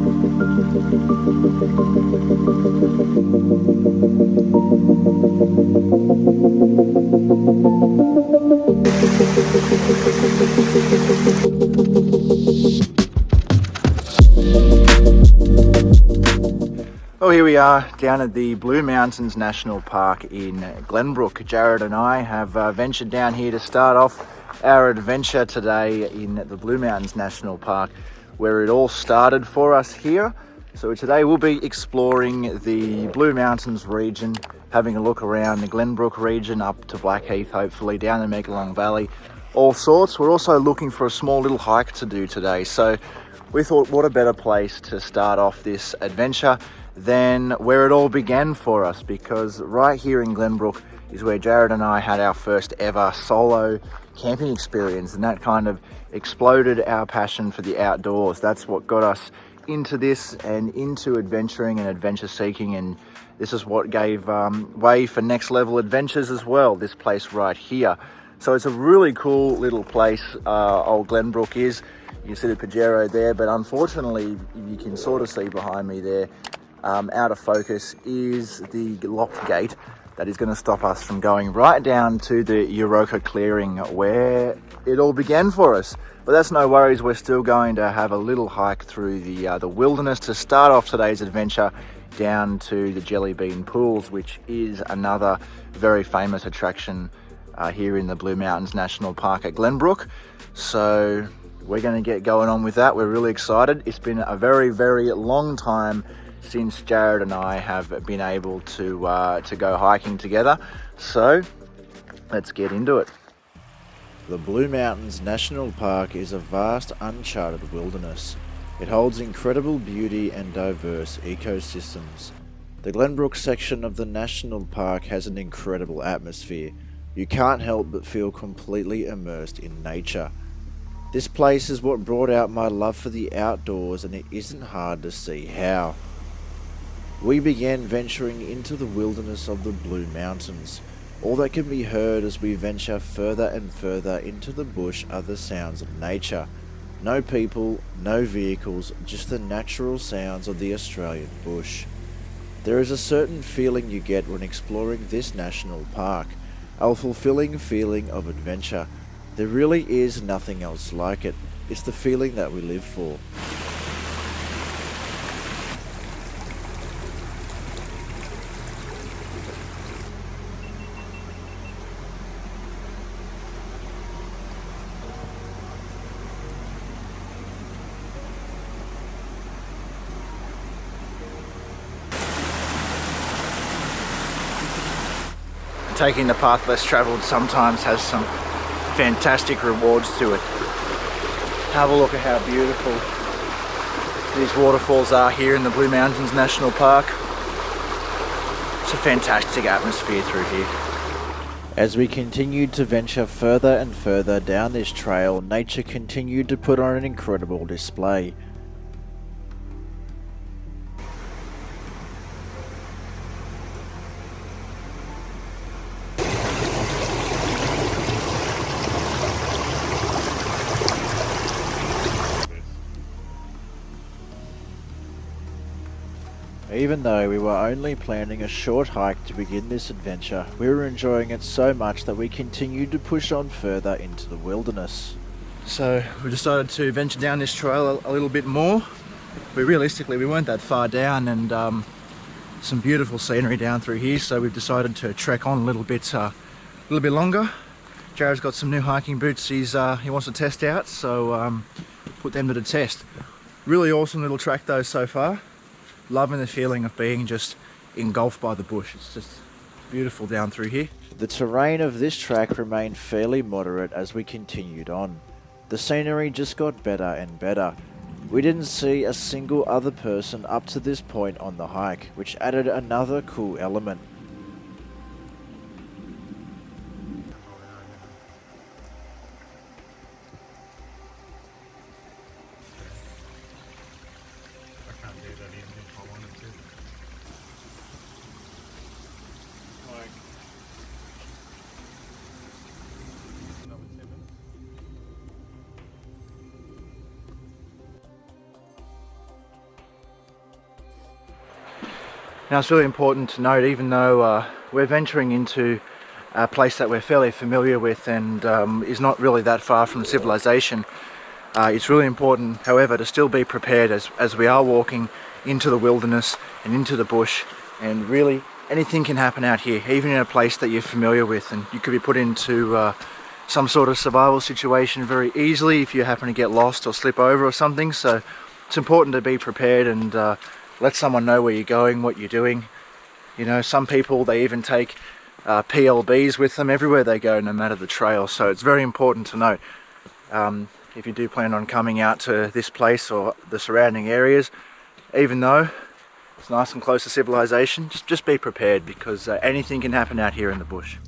Well, here we are down at the Blue Mountains National Park in Glenbrook. Jarrod and I have ventured down here to start off our adventure today in the Blue Mountains National Park, where it all started for us here. So today we'll be exploring the Blue Mountains region, having a look around the Glenbrook region up to Blackheath, hopefully down the Megalong Valley, all sorts. We're also looking for a small little hike to do today. So we thought, what a better place to start off this adventure than where it all began for us, because right here in Glenbrook is where Jarrod and I had our first ever solo camping experience, and that kind of exploded our passion for the outdoors. That's what got us into this and into adventuring and adventure seeking, and this is what gave way for Next Level Adventures as well, this place right here. So it's a really cool little place, old Glenbrook is. You can see the Pajero there, but unfortunately you can sort of see behind me there, out of focus, is the locked gate that is going to stop us from going right down to the Yoroka clearing where it all began for us. But that's no worries, we're still going to have a little hike through the wilderness to start off today's adventure down to the Jelly Bean Pools, which is another very famous attraction here in the Blue Mountains National Park at Glenbrook. So we're going to get going on with that. We're really excited. It's been a very, very long time since Jarrod and I have been able to go hiking together. So let's get into it. The Blue Mountains National Park is a vast uncharted wilderness. It holds incredible beauty and diverse ecosystems. The Glenbrook section of the National Park has an incredible atmosphere. You can't help but feel completely immersed in nature. This place is what brought out my love for the outdoors, and it isn't hard to see how. We began venturing into the wilderness of the Blue Mountains. All that can be heard as we venture further and further into the bush are the sounds of nature. No people, no vehicles, just the natural sounds of the Australian bush. There is a certain feeling you get when exploring this national park, a fulfilling feeling of adventure. There really is nothing else like it. It's the feeling that we live for. Taking the path less travelled sometimes has some fantastic rewards to it. Have a look at how beautiful these waterfalls are here in the Blue Mountains National Park. It's a fantastic atmosphere through here. As we continued to venture further and further down this trail, nature continued to put on an incredible display. Even though we were only planning a short hike to begin this adventure, we were enjoying it so much that we continued to push on further into the wilderness. So we decided to venture down this trail a little bit more. But realistically, we weren't that far down, and some beautiful scenery down through here, so we've decided to trek on a little bit longer. Jarrod's got some new hiking boots he wants to test out, so put them to the test. Really awesome little track though so far. Loving the feeling of being just engulfed by the bush. It's just beautiful down through here. The terrain of this track remained fairly moderate as we continued on. The scenery just got better and better. We didn't see a single other person up to this point on the hike, which added another cool element. Now it's really important to note, even though we're venturing into a place that we're fairly familiar with and is not really that far from civilization, it's really important, however, to still be prepared as we are walking into the wilderness and into the bush, and really anything can happen out here, even in a place that you're familiar with, and you could be put into some sort of survival situation very easily if you happen to get lost or slip over or something. So it's important to be prepared and let someone know where you're going, what you're doing. You know, some people, they even take PLBs with them everywhere they go, no matter the trail. So it's very important to note, if you do plan on coming out to this place or the surrounding areas, even though it's nice and close to civilization, just be prepared, because anything can happen out here in the bush.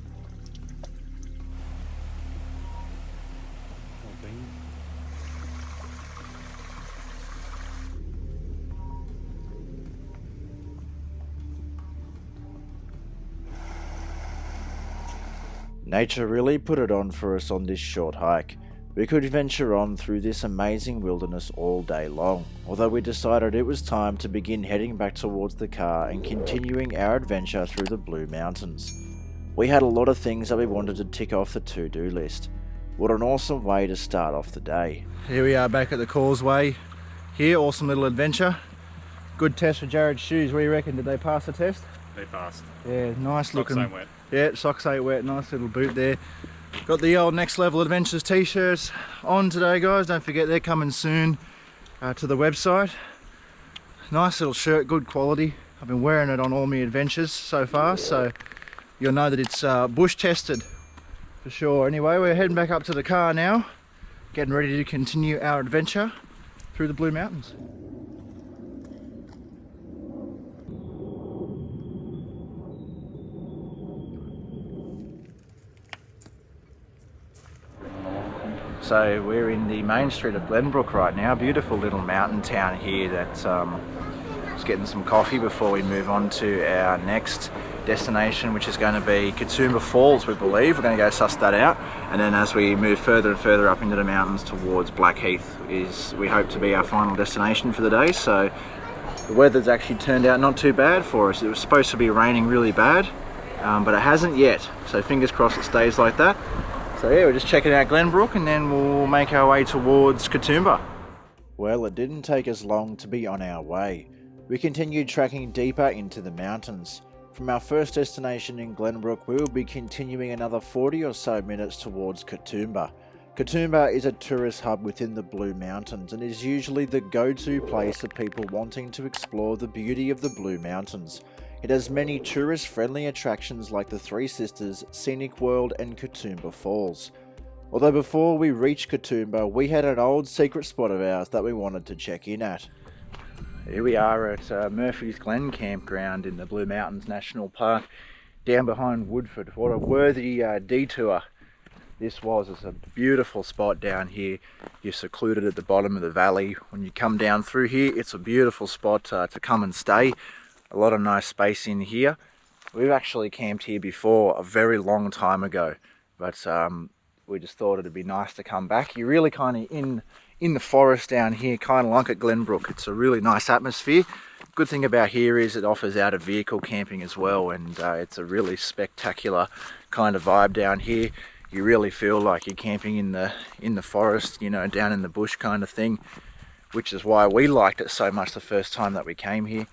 Nature really put it on for us on this short hike. We could venture on through this amazing wilderness all day long, although we decided it was time to begin heading back towards the car and continuing our adventure through the Blue Mountains. We had a lot of things that we wanted to tick off the to-do list. What an awesome way to start off the day. Here we are back at the causeway here, awesome little adventure. Good test for Jarrod's shoes. What do you reckon, did they pass the test? They passed. Yeah, nice looking. Socks ain't wet. Yeah, socks ain't wet, nice little boot there. Got the old Next Level Adventures t-shirts on today, guys. Don't forget, they're coming soon to the website. Nice little shirt, good quality. I've been wearing it on all my adventures so far, so you'll know that it's bush tested for sure. Anyway, we're heading back up to the car now, getting ready to continue our adventure through the Blue Mountains. So we're in the main street of Glenbrook right now, beautiful little mountain town here that's just getting some coffee before we move on to our next destination, which is going to be Kitumba Falls, we believe. We're going to go suss that out, and then as we move further and further up into the mountains towards Blackheath is, we hope, to be our final destination for the day. So the weather's actually turned out not too bad for us. It was supposed to be raining really bad, but it hasn't yet, so fingers crossed it stays like that. So yeah, we're just checking out Glenbrook and then we'll make our way towards Katoomba. Well, it didn't take us long to be on our way. We continued trekking deeper into the mountains. From our first destination in Glenbrook, we will be continuing another 40 or so minutes towards Katoomba. Katoomba is a tourist hub within the Blue Mountains and is usually the go-to place for people wanting to explore the beauty of the Blue Mountains. It has many tourist-friendly attractions like the Three Sisters, Scenic World and Kitumba Falls. Although before we reached Katoomba, we had an old secret spot of ours that we wanted to check in at. Here we are at Murphy's Glen Campground in the Blue Mountains National Park, down behind Woodford. What a worthy detour this was. It's a beautiful spot down here. You're secluded at the bottom of the valley. When you come down through here, it's a beautiful spot to come and stay. A lot of nice space in here. We've actually camped here before a very long time ago, but we just thought it'd be nice to come back. You're really kind of in the forest down here, kind of like at Glenbrook. It's a really nice atmosphere. Good thing about here is it offers out of vehicle camping as well, and it's a really spectacular kind of vibe down here. You really feel like you're camping in the forest, you know, down in the bush kind of thing, which is why we liked it so much the first time that we came here.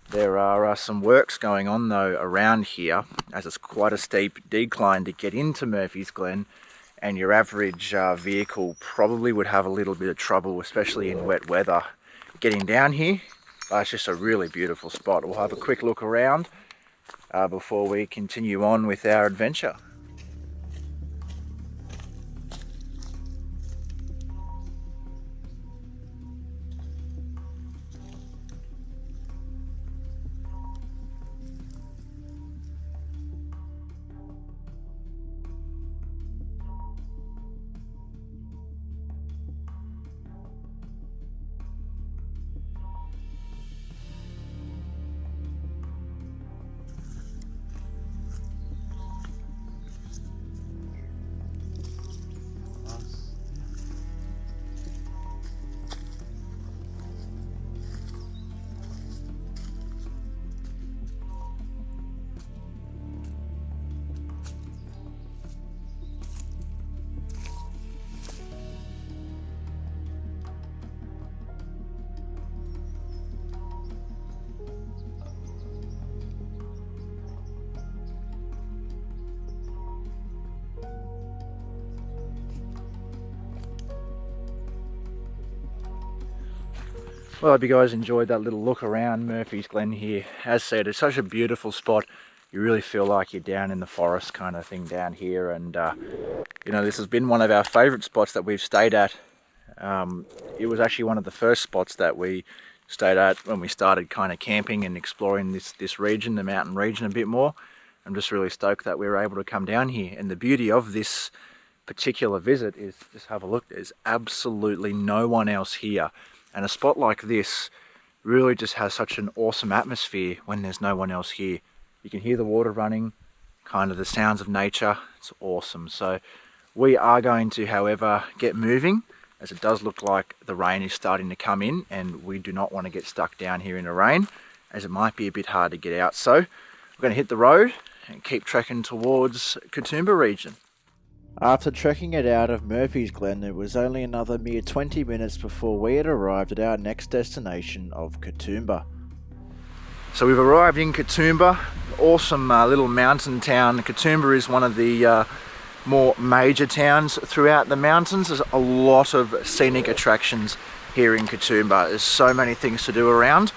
There are some works going on though around here, as it's quite a steep decline to get into Murphy's Glen, and your average vehicle probably would have a little bit of trouble, especially in wet weather, getting down here. It's just a really beautiful spot. We'll have a quick look around before we continue on with our adventure. Well, I hope you guys enjoyed that little look around Murphy's Glen here. As said, it's such a beautiful spot. You really feel like you're down in the forest kind of thing down here. And, you know, this has been one of our favourite spots that we've stayed at. It was actually one of the first spots that we stayed at when we started kind of camping and exploring this region, the mountain region, a bit more. I'm just really stoked that we were able to come down here. And the beauty of this particular visit is, just have a look, there's absolutely no one else here. And a spot like this really just has such an awesome atmosphere when there's no one else here. You can hear the water running, kind of the sounds of nature. It's awesome. So we are going to, however, get moving, as it does look like the rain is starting to come in, and we do not want to get stuck down here in the rain, as it might be a bit hard to get out. So we're going to hit the road and keep trekking towards Katoomba region. After trekking it out of Murphy's Glen, it was only another mere 20 minutes before we had arrived at our next destination of Katoomba. So we've arrived in Katoomba, awesome little mountain town. Katoomba is one of the more major towns throughout the mountains. There's a lot of scenic attractions here in Katoomba. There's so many things to do around.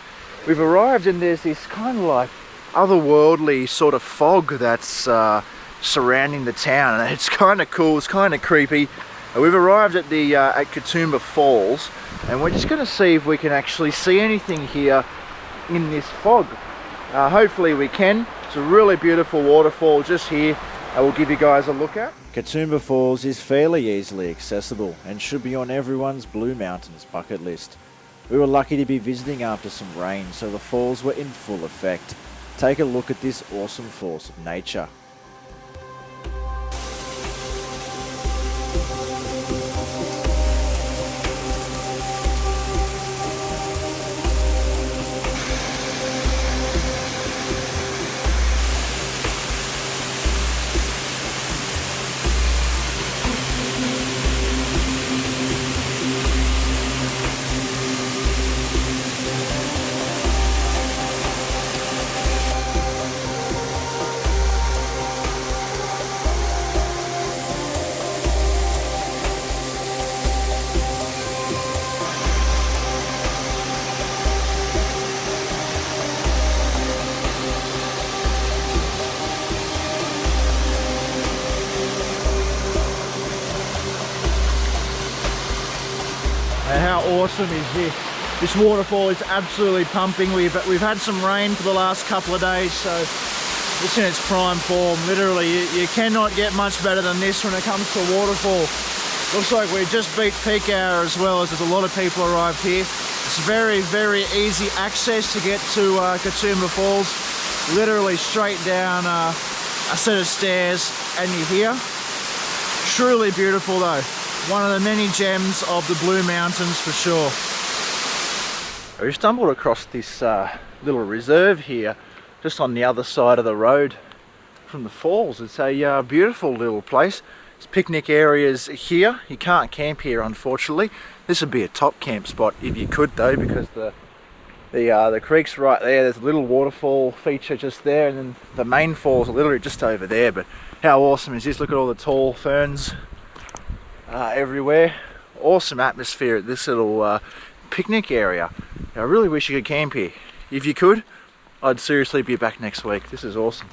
We've arrived and there's this kind of like otherworldly sort of fog that's surrounding the town, and it's kind of cool, it's kind of creepy. We've arrived at the at Kitumba Falls, and we're just going to see if we can actually see anything here in this fog. Hopefully we can. It's a really beautiful waterfall just here. I will give you guys a look at. Kitumba Falls is fairly easily accessible and should be on everyone's Blue Mountains bucket list. We were lucky to be visiting after some rain, so the falls were in full effect. Take a look at this awesome force of nature. And how awesome is this? This waterfall is absolutely pumping. We've had some rain for the last couple of days, so it's in its prime form. Literally, you cannot get much better than this when it comes to a waterfall. Looks like we just beat peak hour as well, as there's a lot of people arrived here. It's very, very easy access to get to Kitumba Falls. Literally straight down a set of stairs and you're here. Truly beautiful though. One of the many gems of the Blue Mountains for sure. We stumbled across this little reserve here, just on the other side of the road from the falls. It's a beautiful little place. There's picnic areas here. You can't camp here, unfortunately. This would be a top camp spot if you could though, because the creek's right there. There's a little waterfall feature just there, and then the main falls are literally just over there. But how awesome is this? Look at all the tall ferns everywhere. Awesome atmosphere at this little picnic area. I really wish you could camp here. If you could, I'd seriously be back next week. This is awesome.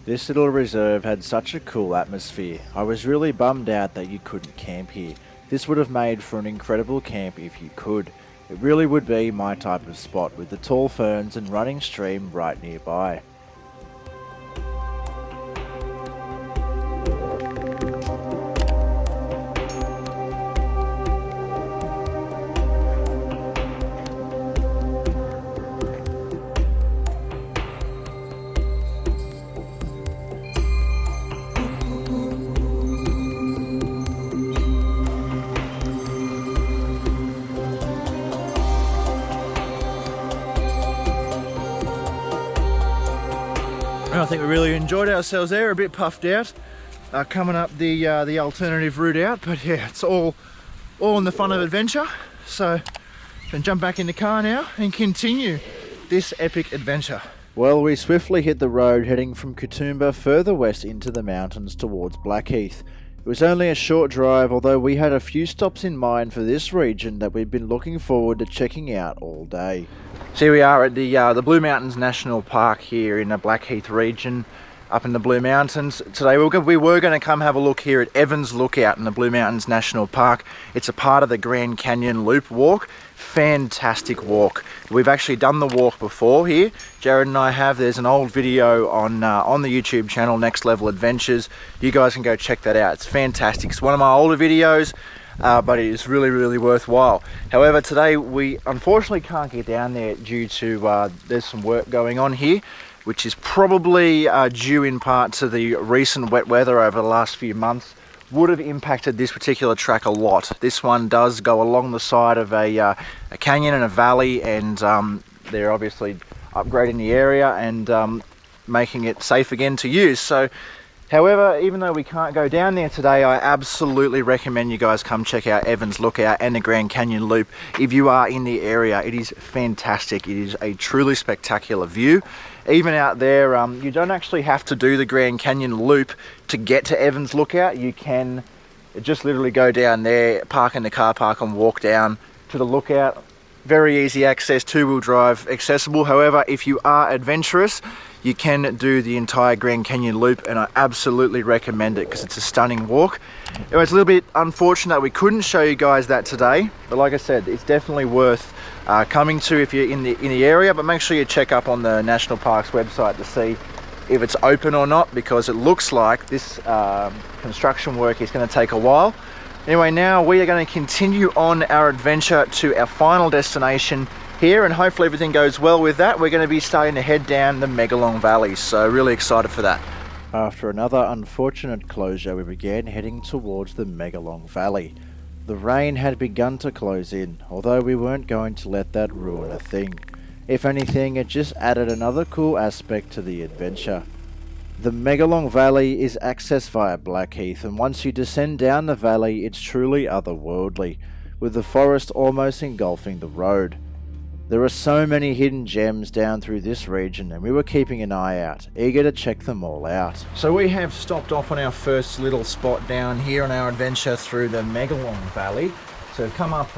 This little reserve had such a cool atmosphere. I was really bummed out that you couldn't camp here. This would have made for an incredible camp if you could. It really would be my type of spot, with the tall ferns and running stream right nearby. I think we really enjoyed ourselves there, a bit puffed out, coming up the alternative route out, but yeah, it's all in the fun of adventure. So we can jump back in the car now and continue this epic adventure. Well, we swiftly hit the road heading from Katoomba further west into the mountains towards Blackheath. It was only a short drive, although we had a few stops in mind for this region that we've been looking forward to checking out all day. So here we are at the Blue Mountains National Park here in the Blackheath region, up in the Blue Mountains. Today we were going to come have a look here at Evans Lookout in the Blue Mountains National Park. It's a part of the Grand Canyon Loop walk. Fantastic walk. We've actually done the walk before here. Jarrod and I have. There's an old video on the YouTube channel, Next Level Adventures. You guys can go check that out. It's fantastic. It's one of my older videos, but it is really worthwhile. However, today we unfortunately can't get down there due to there's some work going on here, which is probably due in part to the recent wet weather over the last few months. Would have impacted this particular track a lot. This one does go along the side of a canyon and a valley, and they're obviously upgrading the area and making it safe again to use. So, however, even though we can't go down there today, I absolutely recommend you guys come check out Evans Lookout and the Grand Canyon Loop. If you are in the area, it is fantastic. It is a truly spectacular view. Even out there, you don't actually have to do the Grand Canyon Loop to get to Evans Lookout. You can just literally go down there, park in the car park and walk down to the lookout. Very easy access, two-wheel drive accessible. However, if you are adventurous, you can do the entire Grand Canyon Loop, and I absolutely recommend it because it's a stunning walk. It was a little bit unfortunate that we couldn't show you guys that today, but like I said, it's definitely worth coming to if you're in the area. But make sure you check up on the National Park's website to see if it's open or not, because it looks like this construction work is going to take a while. Anyway, now we are going to continue on our adventure to our final destination here, and hopefully everything goes well with that. We're going to be starting to head down the Megalong Valley, so really excited for that. After another unfortunate closure, we began heading towards the Megalong Valley. The rain had begun to close in, although we weren't going to let that ruin a thing. If anything, it just added another cool aspect to the adventure. The Megalong Valley is accessed via Blackheath, and once you descend down the valley, it's truly otherworldly, with the forest almost engulfing the road. There are so many hidden gems down through this region, and we were keeping an eye out, eager to check them all out. So we have stopped off on our first little spot down here on our adventure through the Megalong Valley. So we've come up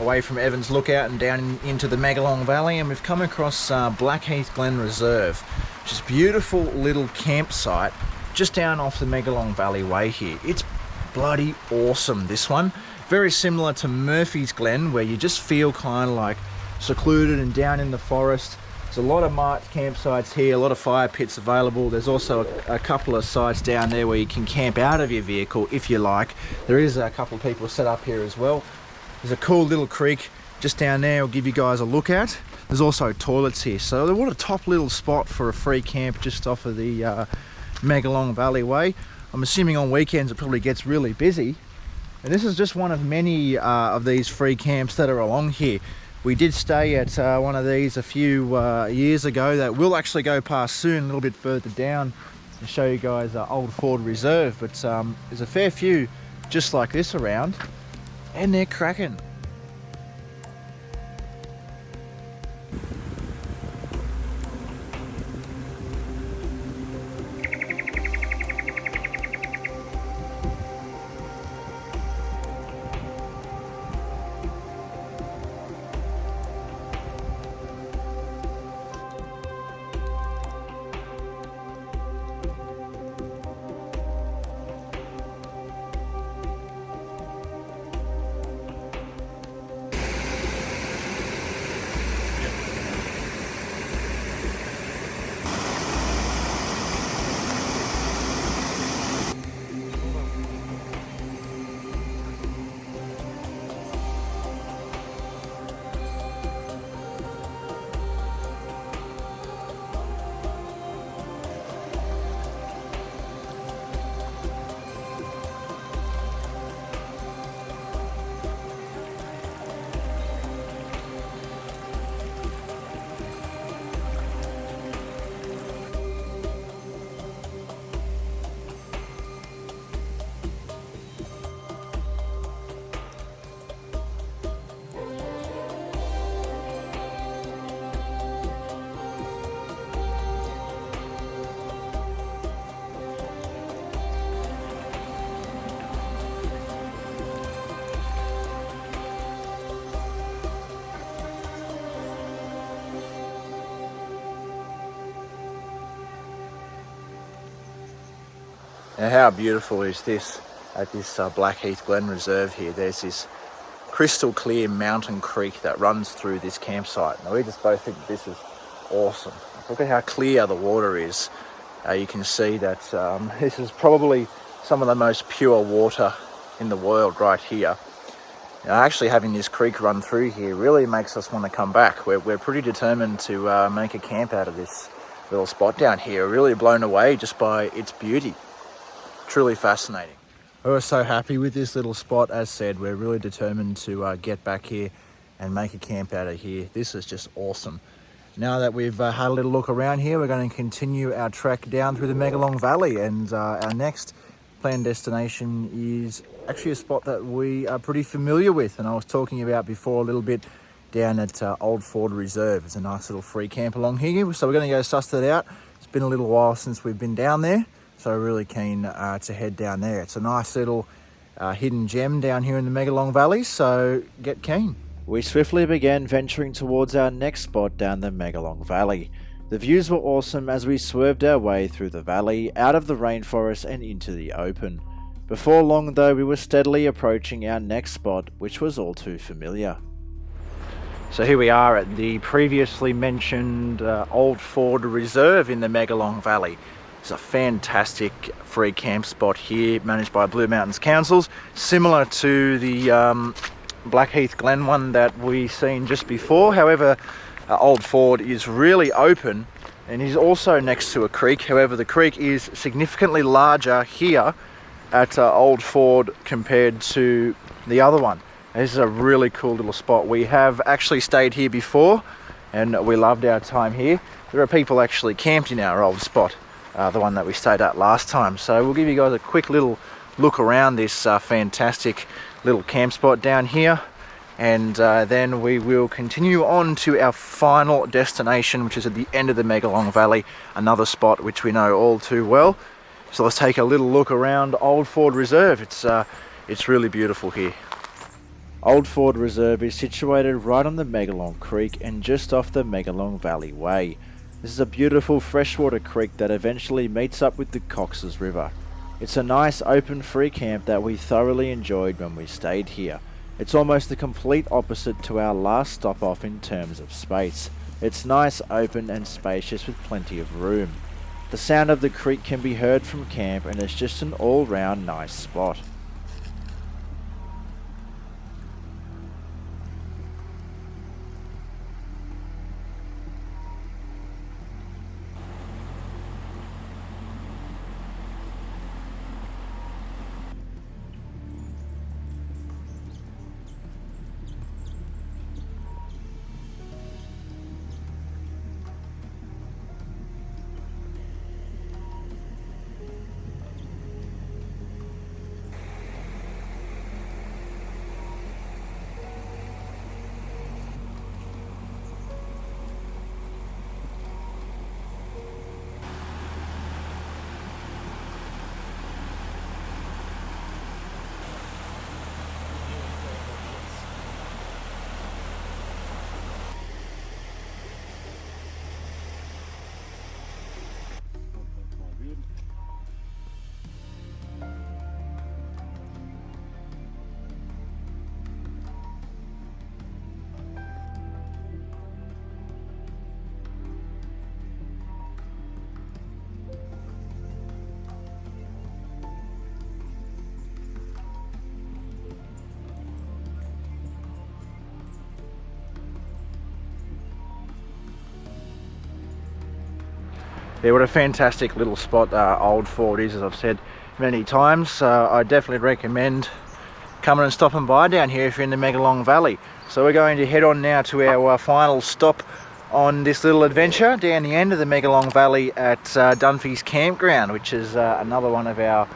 away from Evans Lookout and down into the Megalong Valley, and we've come across Blackheath Glen Reserve, which is a beautiful little campsite just down off the Megalong Valley Way here. It's bloody awesome, this one. Very similar to Murphy's Glen, where you just feel kind of like secluded and down in the forest. There's a lot of marked campsites here, a lot of fire pits available. There's also a couple of sites down there where you can camp out of your vehicle if you like. There is a couple of people set up here as well. There's a cool little creek just down there. I'll give you guys a look at. There's also toilets here, so what a top little spot for a free camp just off of the Megalong Valley Way. I'm assuming on weekends it probably gets really busy, and this is just one of many of these free camps that are along here. We did stay at one of these a few years ago that we'll actually go past soon, a little bit further down, and show you guys Old Ford Reserve. But there's a fair few just like this around, and they're cracking. Now how beautiful is this at this Blackheath Glen Reserve here? There's this crystal clear mountain creek that runs through this campsite. Now we just both think this is awesome. Look at how clear the water is. You can see that this is probably some of the most pure water in the world right here. Now, actually having this creek run through here really makes us want to come back. We're pretty determined to make a camp out of this little spot down here. Really blown away just by its beauty. Truly fascinating. We were so happy with this little spot. As said, we're really determined to get back here and make a camp out of here. This is just awesome. Now that we've had a little look around here, we're going to continue our trek down through the Megalong Valley, and our next planned destination is actually a spot that we are pretty familiar with, and I was talking about before a little bit, down at Old Ford Reserve. It's a nice little free camp along here, so we're going to go suss that out. It's been a little while since we've been down there, so we're really keen to head down there. It's a nice little hidden gem down here in the Megalong Valley, so get keen. We swiftly began venturing towards our next spot down the Megalong Valley. The views were awesome as we swerved our way through the valley, out of the rainforest and into the open. Before long though, we were steadily approaching our next spot, which was all too familiar. So here we are at the previously mentioned Old Ford Reserve in the Megalong Valley. It's a fantastic free camp spot here, managed by Blue Mountains Councils, similar to the Blackheath Glen one that we seen just before. However, Old Ford is really open and is also next to a creek. However, the creek is significantly larger here at Old Ford compared to the other one. This is a really cool little spot. We have actually stayed here before and we loved our time here. There are people actually camped in our old spot, the one that we stayed at last time. So we'll give you guys a quick little look around this fantastic little camp spot down here, and then we will continue on to our final destination, which is at the end of the Megalong Valley, another spot which we know all too well. So let's take a little look around Old Ford Reserve. It's really beautiful here. Old Ford Reserve is situated right on the Megalong Creek and just off the Megalong Valley Way. This is a beautiful freshwater creek that eventually meets up with the Cox's River. It's a nice open free camp that we thoroughly enjoyed when we stayed here. It's almost the complete opposite to our last stop off in terms of space. It's nice, open and spacious with plenty of room. The sound of the creek can be heard from camp and it's just an all-round nice spot. Yeah, what a fantastic little spot Old Ford is, as I've said many times. I definitely recommend coming and stopping by down here if you're in the Megalong Valley. So we're going to head on now to our final stop on this little adventure down the end of the Megalong Valley at Duffys Campground, which is another one of our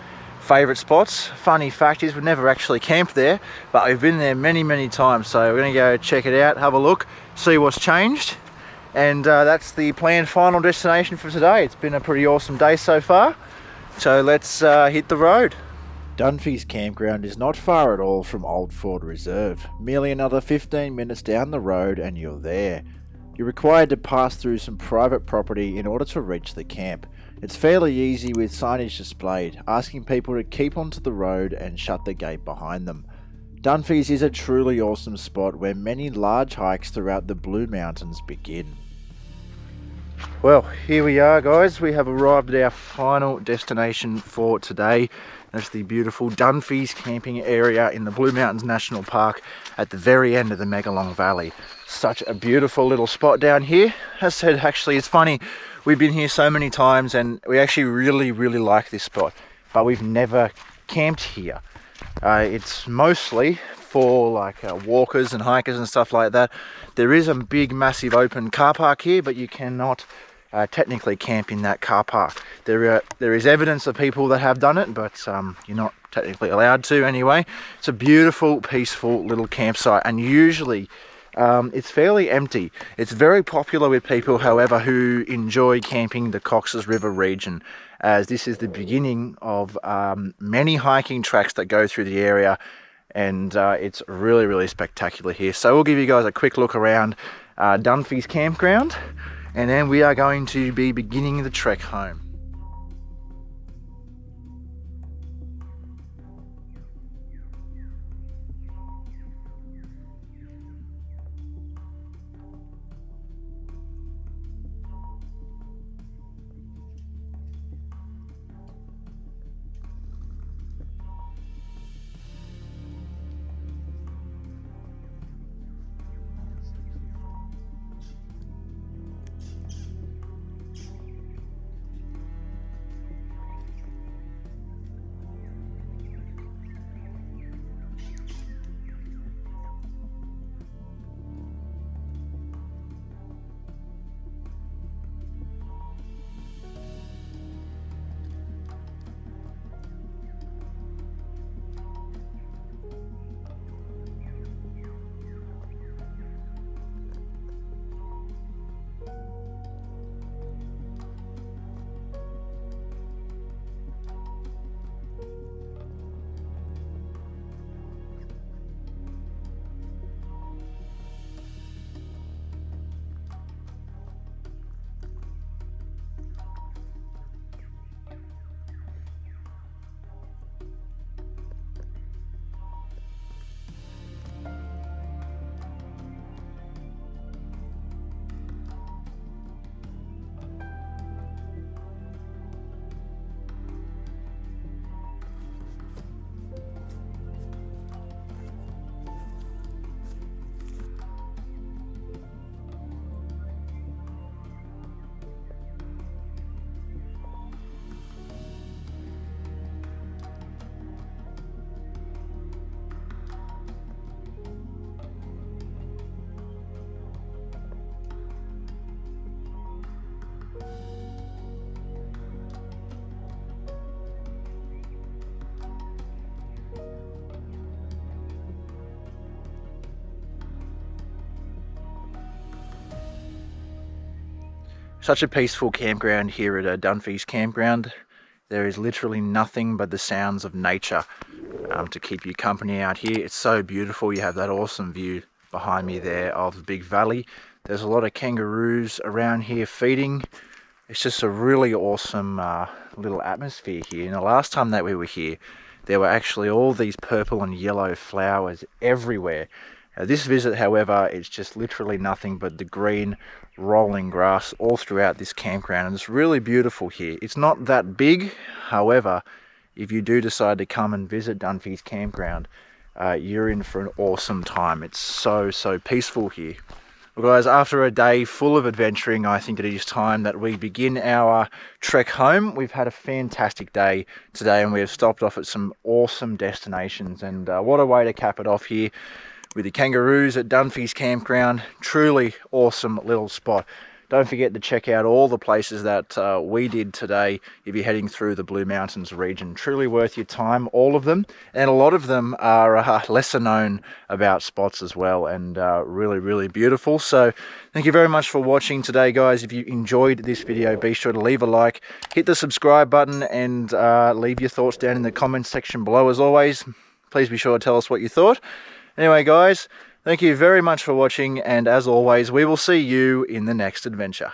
favourite spots. Funny fact is we've never actually camped there, but we've been there many times. So we're going to go check it out, have a look, see what's changed. And that's the planned final destination for today. It's been a pretty awesome day so far, so let's hit the road. Duffys Campground is not far at all from Old Ford Reserve, merely another 15 minutes down the road and you're there. You're required to pass through some private property in order to reach the camp. It's fairly easy with signage displayed, asking people to keep onto the road and shut the gate behind them. Duffys is a truly awesome spot where many large hikes throughout the Blue Mountains begin. Well, here we are guys, we have arrived at our final destination for today. That's the beautiful Duffys camping area in the Blue Mountains National Park at the very end of the Megalong Valley. Such a beautiful little spot down here. As I said, actually it's funny, we've been here so many times and we actually really like this spot, but we've never camped here. It's mostly for like walkers and hikers and stuff like that. There is a big massive open car park here, but you cannot technically camp in that car park. There is evidence of people that have done it, but you're not technically allowed to anyway. It's a beautiful, peaceful little campsite, and usually it's fairly empty. It's very popular with people, however, who enjoy camping the Cox's River region, as this is the beginning of many hiking tracks that go through the area, and it's really spectacular here. So we'll give you guys a quick look around Duffys Campground, and then we are going to be beginning the trek home. Such a peaceful campground here at Duffys Campground. There is literally nothing but the sounds of nature to keep you company out here. It's so beautiful. You have that awesome view behind me there of the big valley. There's a lot of kangaroos around here feeding. It's just a really awesome little atmosphere here. And the last time that we were here, there were actually all these purple and yellow flowers everywhere. This visit, however, it's just literally nothing but the green rolling grass all throughout this campground, and it's really beautiful here. It's not that big, however, if you do decide to come and visit Duffys Campground, you're in for an awesome time. It's so peaceful here. Well guys, after a day full of adventuring, I think it is time that we begin our trek home. We've had a fantastic day today and we have stopped off at some awesome destinations, and what a way to cap it off here with the kangaroos at Duffys Campground. Truly awesome little spot. Don't forget to check out all the places that we did today if you're heading through the Blue Mountains region. Truly worth your time, all of them. And a lot of them are lesser known about spots as well, and really beautiful. So thank you very much for watching today, guys. If you enjoyed this video, be sure to leave a like, hit the subscribe button, and leave your thoughts down in the comments section below. As always, please be sure to tell us what you thought. Anyway, guys, thank you very much for watching, and as always, we will see you in the next adventure.